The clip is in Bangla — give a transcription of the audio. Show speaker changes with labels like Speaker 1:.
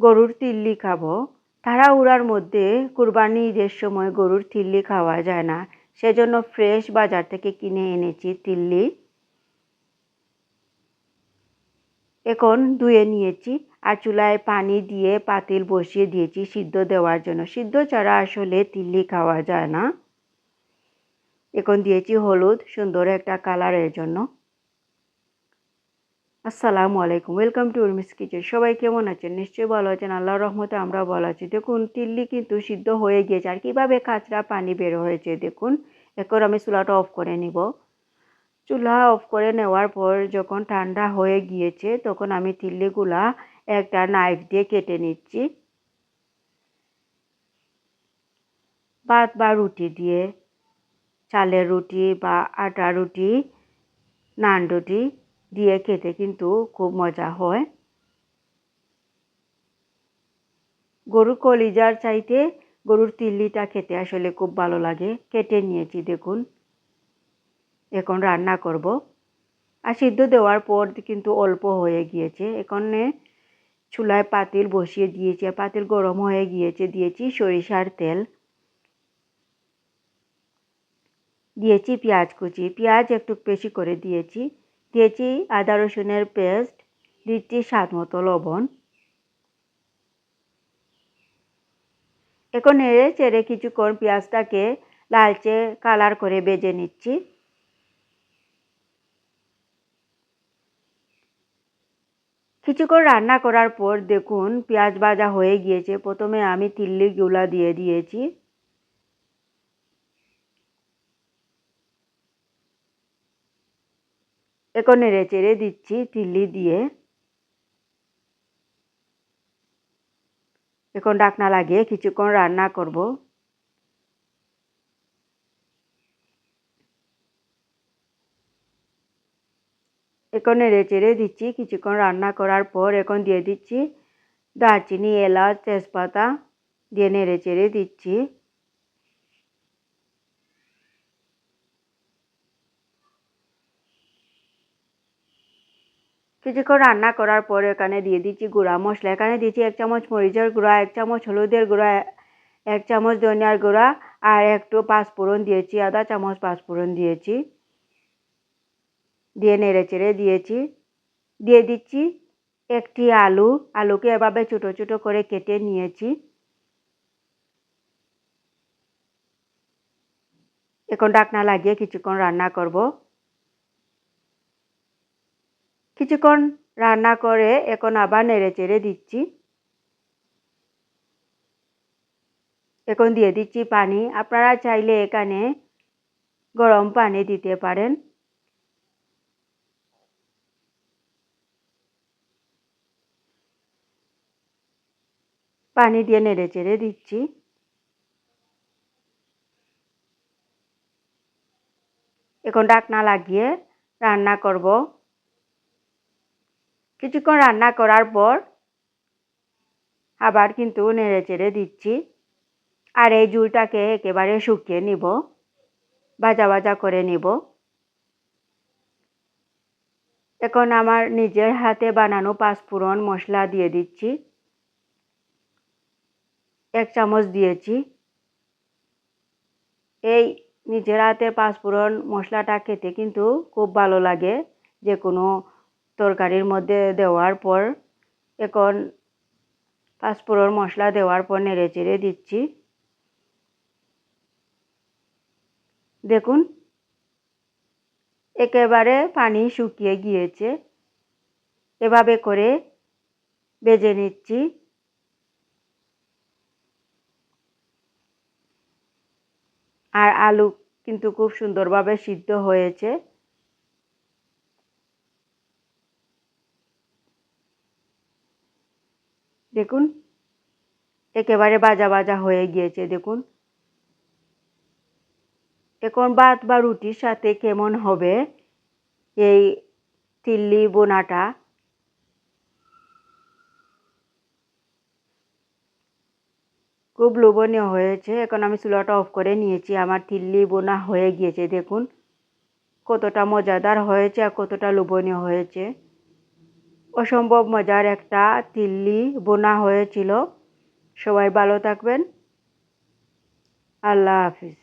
Speaker 1: গরুর তিল্লি খাবো। তাড়াহুড়ার মধ্যে কুরবানি ঈদের সময় গরুর তিল্লি খাওয়া যায় না, সেজন্য ফ্রেশ বাজার থেকে কিনে এনেছি তিল্লি। এখন ধুয়ে নিয়েছি আর চুলায় পানি দিয়ে পাতিল বসিয়ে দিয়েছি সিদ্ধ দেওয়ার জন্য। সিদ্ধ ছাড়া আসলে তিল্লি খাওয়া যায় না। এখন দিয়েছি হলুদ সুন্দর একটা কালারের জন্য। আসসালামু আলাইকুম, ওয়েলকাম টু উর্মিস কিচেন। সবাই কেমন আছেন? নিশ্চয়ই ভালো আছেন। আল্লাহর রহমতে আমরা ভালো আছি। দেখুন তিল্লি কিন্তু সিদ্ধ হয়ে গিয়েছে আর কীভাবে কাঁচরা পানি বের হয়েছে দেখুন। এখন আমি চুলাটা অফ করে নিব। চুলা অফ করে নেওয়ার পর যখন ঠান্ডা হয়ে গিয়েছে তখন আমি তিল্লিগুলা একটা নাইফ দিয়ে কেটে নিচ্ছি। ভাত বা রুটি দিয়ে, চালের রুটি বা আটা রুটি, নান রুটি দিয়ে খেতে কিন্তু খুব মজা হয়। গরুর কলিজার চাইতে গরুর তিল্লিটা খেতে আসলে খুব ভালো লাগে। কেটে নিয়েছি দেখুন। এখন রান্না করব। আর সিদ্ধ দেওয়ার পর কিন্তু অল্প হয়ে গিয়েছে। এখানে চুলায় পাতিল বসিয়ে দিয়েছি আর পাতিল গরম হয়ে গিয়েছে। দিয়েছি সরিষার তেল, দিয়েছি পেঁয়াজ কুচি, পেঁয়াজ একটু বেশি করে দিয়েছি। দিয়েছি আদা রসুনের পেস্ট, দিচ্ছি স্বাদ মতো লবণ। এখন নেড়ে চেড়ে কিছুক্ষণ পেঁয়াজটাকে লালচে কালার করে ভেজে নিচ্ছি। কিছুক্ষণ রান্না করার পর দেখুন পেঁয়াজ ভাজা হয়ে গিয়েছে। প্রথমে আমি তিল্লিগুলা দিয়ে দিয়েছি। এখন নেড়ে চেড়ে দিচ্ছি তিল্লি দিয়ে। এখন ঢাকনা লাগিয়ে কিছুক্ষণ রান্না করব। এখন নেড়ে চেড়ে দিচ্ছি কিছুক্ষণ রান্না করার পর। এখন দিয়ে দিচ্ছি দারচিনি, এলাচ, তেজপাতা দিয়ে নেড়ে চেড়ে দিচ্ছি। কিছুক্ষণ রান্না করার পর এখানে দিয়ে দিচ্ছি গুঁড়া মশলা। এখানে দিচ্ছি 1 চামচ মরিচের গুঁড়া, 1 চামচ হলুদের গুঁড়া, 1 চামচ ধনিয়ার গুঁড়া আর একটু পাঁচফোড়ন দিয়েছি, আধা চামচ পাঁচফোড়ন দিয়েছি। দিয়ে নেড়ে চেড়ে দিয়েছি। দিয়ে দিচ্ছি একটি আলু। আলুকে এভাবে ছোটো ছোটো করে কেটে নিয়েছি। এখন ঢাকনা লাগিয়ে কিছুক্ষণ রান্না করব। কিছুক্ষণ রান্না করে এখন আবার নেড়ে চেড়ে দিচ্ছি। এখন দিয়ে দিচ্ছি পানি। আপনারা চাইলে এখানে গরম পানি দিতে পারেন। পানি দিয়ে নেড়ে চেড়ে দিচ্ছি। এখন ঢাকনা লাগিয়ে রান্না করব। কিছুক্ষণ রান্না করার পর আবার কিন্তু নেড়ে চেড়ে দিচ্ছি। আর এই ঝোলটাকে একেবারে শুকিয়ে নিব, ভাজা ভাজা করে নিব। এখন আমার নিজের হাতে বানানো পাঁচফোড়ন মশলা দিয়ে দিচ্ছি। 1 চামচ দিয়েছি। এই নিজের হাতে পাঁচফোড়ন মশলাটা খেতে কিন্তু খুব ভালো লাগে যে কোনো তরকারির মধ্যে দেওয়ার পর। এখন পাঁচফোড়ন মশলা দেওয়ার পর নেড়ে চেড়ে দিচ্ছি। দেখুন একেবারে পানি শুকিয়ে গিয়েছে। এভাবে করে ভেজে নিচ্ছি। আর আলু কিন্তু খুব সুন্দরভাবে সিদ্ধ হয়েছে। দেখুন একেবারে ভাজা ভাজা হয়ে গিয়েছে। দেখুন এখন ভাত বা রুটির সাথে কেমন হবে এই তিল্লি বোনাটা। খুব লোভনীয় হয়েছে। এখন আমি চুলাটা অফ করে নিয়েছি। আমার তিল্লি বোনা হয়ে গিয়েছে। দেখুন কতটা মজাদার হয়েছে আর কতটা লোভনীয় হয়েছে। অসম্ভব মজার একটা তিল্লি বোনা হয়েছিল। সবাই ভালো থাকবেন। আল্লাহ হাফিজ।